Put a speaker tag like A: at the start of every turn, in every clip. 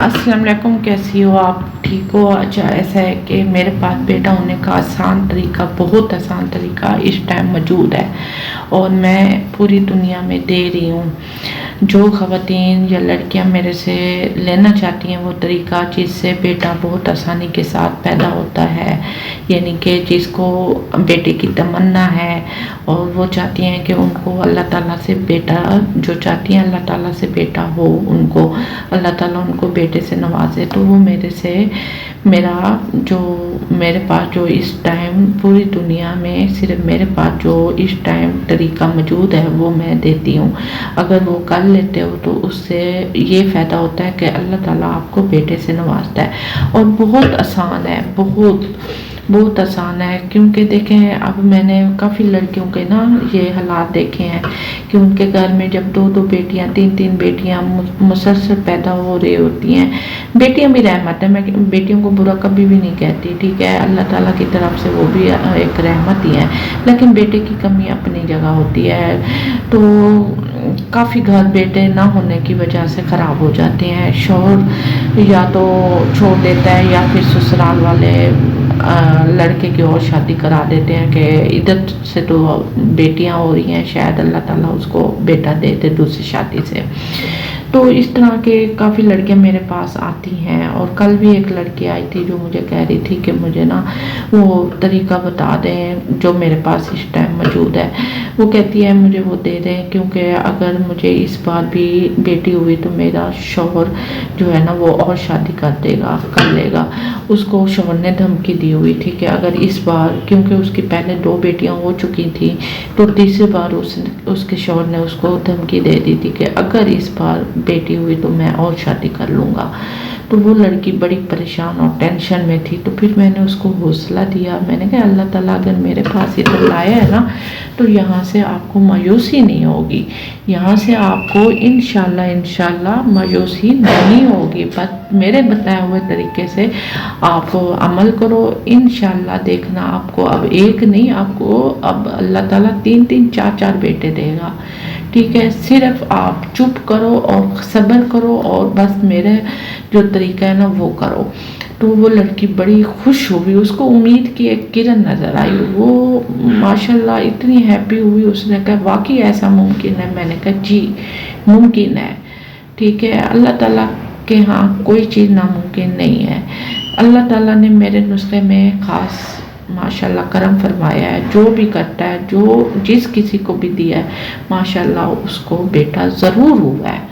A: अस्सलाम वालेकुम, कैसी हो आप? ठीक हो? अच्छा, ऐसा है कि मेरे पास बेटा होने का आसान तरीका, बहुत आसान तरीका इस टाइम मौजूद है और मैं पूरी दुनिया में दे रही हूँ। जो ख़वातीन या लड़कियाँ मेरे से लेना चाहती हैं वो तरीका, जिससे बेटा बहुत आसानी के साथ पैदा होता है, यानी कि जिसको बेटे की तमन्ना है और वो चाहती हैं कि उनको अल्लाह ताला से बेटा, जो चाहती हैं अल्लाह ताला से बेटा हो, उनको अल्लाह ताला उनको बेटे से नवाजे, तो वो मेरे पास जो इस टाइम पूरी दुनिया में सिर्फ मेरे पास जो इस टाइम तरीका मौजूद है वो मैं देती हूँ। अगर वो कर लेते हो तो उससे ये फ़ायदा होता है कि अल्लाह ताला आपको बेटे से नवाजता है और बहुत आसान है, बहुत आसान है। क्योंकि देखें, अब मैंने काफ़ी लड़कियों के ना ये हालात देखे हैं कि उनके घर में जब दो दो बेटियां, तीन तीन बेटियां मुसलसल पैदा हो रही होती हैं। बेटियां भी रहमत है, मैं बेटियों को बुरा कभी भी नहीं कहती, ठीक है, अल्लाह ताला की तरफ से वो भी एक रहमत ही है, लेकिन बेटे की कमी अपनी जगह होती है। तो काफ़ी घर बेटे ना होने की वजह से ख़राब हो जाते हैं। शौहर या तो छोड़ देता है या फिर ससुराल वाले लड़के की और शादी करा देते हैं कि इधर से तो बेटियां हो रही हैं, शायद अल्लाह ताला उसको बेटा दे दे दूसरी शादी से। तो इस तरह के काफ़ी लड़कियां मेरे पास आती हैं और कल भी एक लड़की आई थी जो मुझे कह रही थी कि मुझे ना वो तरीका बता दें जो मेरे पास इस टाइम मौजूद है। वो कहती है मुझे वो दे दें, क्योंकि अगर मुझे इस बार भी बेटी हुई तो मेरा शौहर जो है ना वो और शादी कर लेगा। उसको शौहर ने धमकी दी हुई थी कि अगर इस बार, क्योंकि उसकी पहले 2 बेटियां हो चुकी थी, तो तीसरी बार उसके शौहर ने उसको धमकी दे दी थी कि अगर इस बार बेटी हुई तो मैं और शादी कर लूँगा। तो वो लड़की बड़ी परेशान और टेंशन में थी। तो फिर मैंने उसको हौसला दिया, मैंने कहा अल्लाह ताला अगर मेरे पास इधर लाया है ना तो यहाँ से आपको मायूसी नहीं होगी, यहाँ से आपको इंशाल्लाह मायूसी नहीं होगी। बस मेरे बताए हुए तरीके से आप अमल करो, इंशाल्लाह देखना आपको अब एक नहीं, आपको अब अल्लाह ताला 3-3 4-4 बेटे देगा, ठीक है। सिर्फ आप चुप करो और सब्र करो और बस मेरे जो तरीका है ना वो करो। तो वो लड़की बड़ी खुश हुई, उसको उम्मीद की एक किरण नज़र आई, वो माशाल्लाह इतनी हैप्पी हुई। उसने कहा वाकई ऐसा मुमकिन है? मैंने कहा जी मुमकिन है, ठीक है। अल्लाह ताला के यहाँ कोई चीज़ नामुमकिन नहीं है। अल्लाह ताला ने मेरे नुस्खे में ख़ास माशाल्लाह करम फरमाया है। जो भी करता है, जो जिस किसी को भी दिया है, माशाल्लाह उसको बेटा ज़रूर हुआ है।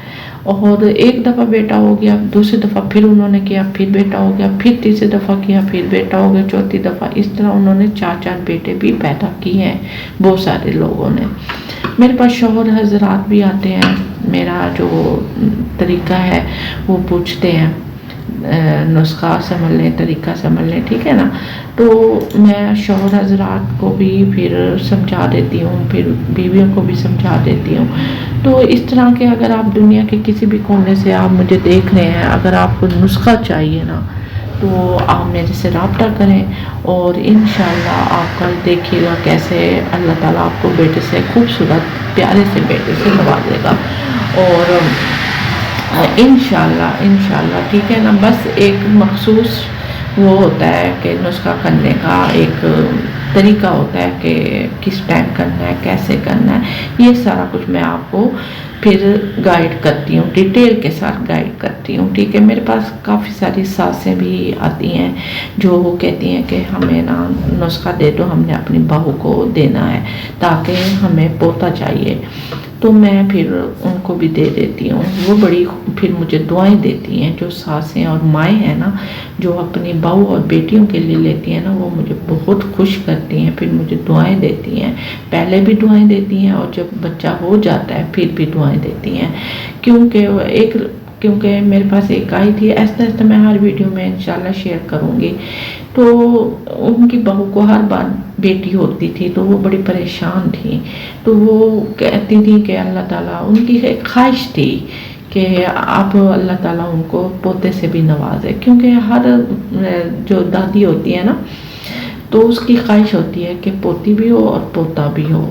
A: और एक दफ़ा बेटा हो गया, दूसरी दफ़ा फिर उन्होंने किया, फिर बेटा हो गया, फिर तीसरी दफ़ा किया, फिर बेटा हो गया, चौथी दफ़ा, इस तरह उन्होंने 4-4 बेटे भी पैदा किए हैं बहुत सारे लोगों ने। मेरे पास शौहर हजरात भी आते हैं, मेरा जो तरीका है वो पूछते हैं, नुस्खा समझ लें, तरीका समझ लें, ठीक है ना। तो मैं शौहर हजरात को भी फिर समझा देती हूँ, फिर बीवियों को भी समझा देती हूँ। तो इस तरह के अगर आप दुनिया के किसी भी कोने से आप मुझे देख रहे हैं, अगर आपको नुस्खा चाहिए ना तो आप मेरे से रब्ता करें और इंशाल्लाह आप कल देखिएगा कैसे अल्लाह ताला आपको बेटे से, खूबसूरत प्यारे से बेटे से नवाजेगा। और इंशाल्लाह ठीक है ना। बस एक मखसूस वो होता है कि नुस्खा करने का एक तरीका होता है कि किस टाइम करना है, कैसे करना है, ये सारा कुछ मैं आपको फिर गाइड करती हूँ, डिटेल के साथ गाइड करती हूँ, ठीक है। मेरे पास काफ़ी सारी सासें भी आती हैं जो वो कहती हैं कि हमें ना नुस्खा दे दो, हमने अपनी बहू को देना है ताकि हमें पोता चाहिए। तो मैं फिर उनको भी दे देती हूँ। वो बड़ी फिर मुझे दुआएं देती हैं, जो सासें और माएँ हैं ना, जो अपनी बहू और बेटियों के लिए लेती हैं ना, वो मुझे बहुत खुश करती हैं, फिर मुझे दुआएं देती हैं। पहले भी दुआएं देती हैं और जब बच्चा हो जाता है फिर भी दुआएं देती हैं। क्योंकि मेरे पास एक आई थी, ऐसा मैं हर वीडियो में इंशाल्लाह शेयर करूँगी। तो उनकी बहू को हर बार बेटी होती थी तो वो बड़ी परेशान थी। तो वो कहती थी कि अल्लाह ताला, उनकी एक ख्वाहिश थी कि अब अल्लाह ताला उनको पोते से भी नवाजे, क्योंकि हर जो दादी होती है ना تو اس کی خواہش ہوتی ہے کہ پوتی بھی ہو اور پوتا بھی ہو.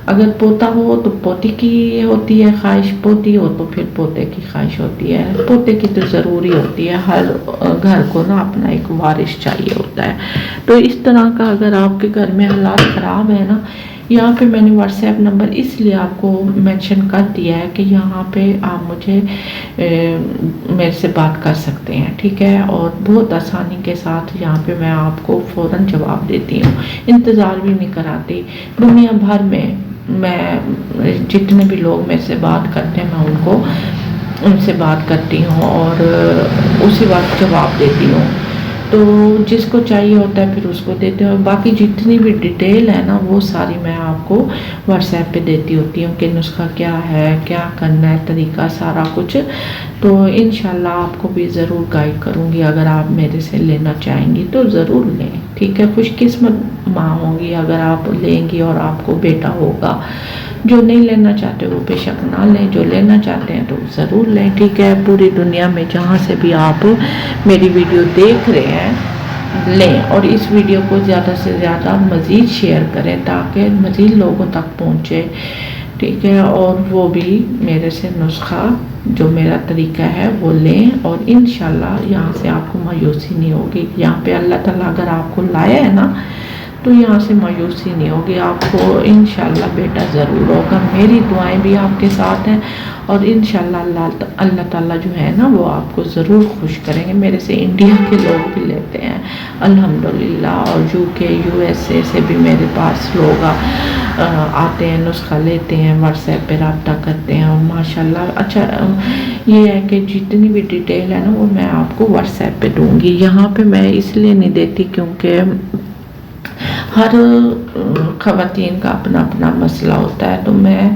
A: اگر پوتا ہو تو پوتی کی ہوتی ہے خواہش، پوتی ہو تو پھر پوتے کی خواہش ہوتی ہے. پوتے کی تو ضروری ہوتی ہے، ہر گھر کو نا اپنا ایک وارث چاہیے ہوتا ہے. تو اس طرح کا اگر آپ کے گھر میں حالات خراب ہے نا، یہاں پہ میں نے واٹس ایپ نمبر اس لیے آپ کو مینشن کر دیا ہے کہ یہاں پہ آپ مجھے میرے سے بات کر سکتے ہیں، ٹھیک ہے. اور بہت آسانی کے ساتھ یہاں پہ میں آپ کو فوراً جواب دیتی ہوں، انتظار بھی نہیں کراتی. دنیا بھر میں جتنے بھی لوگ میرے سے بات کرتے ہیں میں ان سے بات کرتی ہوں اور اسی وقت جواب دیتی ہوں. تو جس کو چاہیے ہوتا ہے پھر اس کو دیتے ہیں. باقی جتنی بھی ڈیٹیل ہے نا وہ ساری میں آپ کو واٹس ایپ پہ دیتی ہوتی ہوں کہ نسخہ کیا ہے، کیا کرنا ہے، طریقہ سارا کچھ. تو انشاءاللہ آپ کو بھی ضرور گائیڈ کروں گی. اگر آپ میرے سے لینا چاہیں گی تو ضرور لیں، ٹھیک ہے. خوش قسمت ماں ہوں گی اگر آپ لیں گی اور آپ کو بیٹا ہوگا. جو نہیں لینا چاہتے وہ بے شک نہ لیں، جو لینا چاہتے ہیں تو ضرور لیں، ٹھیک ہے. پوری دنیا میں جہاں سے بھی آپ میری ویڈیو دیکھ رہے ہیں لیں، اور اس ویڈیو کو زیادہ سے زیادہ مزید شیئر کریں تاکہ مزید لوگوں تک پہنچے، ٹھیک ہے. اور وہ بھی میرے سے نسخہ جو میرا طریقہ ہے وہ لیں، اور انشاءاللہ یہاں سے آپ کو مایوسی نہیں ہوگی. یہاں پہ اللہ تعالیٰ اگر آپ کو لایا ہے نا تو یہاں سے مایوسی نہیں ہوگی. آپ کو انشاءاللہ بیٹا ضرور ہوگا. میری دعائیں بھی آپ کے ساتھ ہیں، اور انشاءاللہ اللہ تعالیٰ جو ہے نا وہ آپ کو ضرور خوش کریں گے. میرے سے انڈیا کے لوگ بھی لیتے ہیں الحمدللہ، اور UK USA سے بھی میرے پاس لوگ آتے ہیں، نسخہ لیتے ہیں، واٹس ایپ پہ رابطہ کرتے ہیں. اور ماشاءاللہ اچھا یہ ہے کہ جتنی بھی ڈیٹیل ہے نا وہ میں آپ کو واٹس ایپ پہ دوں گی. یہاں پہ میں اس لیے نہیں دیتی کیونکہ ہر خواتین کا اپنا اپنا مسئلہ ہوتا ہے. تو میں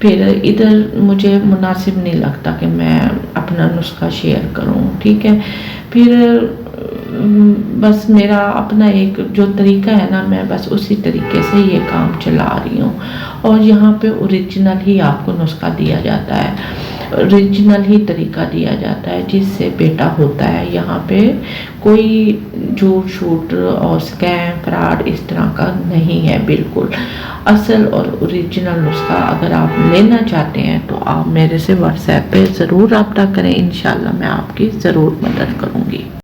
A: پھر ادھر مجھے مناسب نہیں لگتا کہ میں اپنا نسخہ شیئر کروں، ٹھیک ہے. پھر بس میرا اپنا ایک جو طریقہ ہے نا میں بس اسی طریقے سے یہ کام چلا رہی ہوں. اور یہاں پہ اوریجنل ہی آپ کو نسخہ دیا جاتا ہے، اوریجنل ہی طریقہ دیا جاتا ہے جس سے بیٹا ہوتا ہے. یہاں پہ کوئی جھوٹ شوٹ اور اسکیم فراڈ اس طرح کا نہیں ہے، بالکل اصل اور اوریجنل نسخہ. اگر آپ لینا چاہتے ہیں تو آپ میرے سے واٹس ایپ پہ ضرور رابطہ کریں، انشاءاللہ میں آپ کی ضرور مدد کروں گی.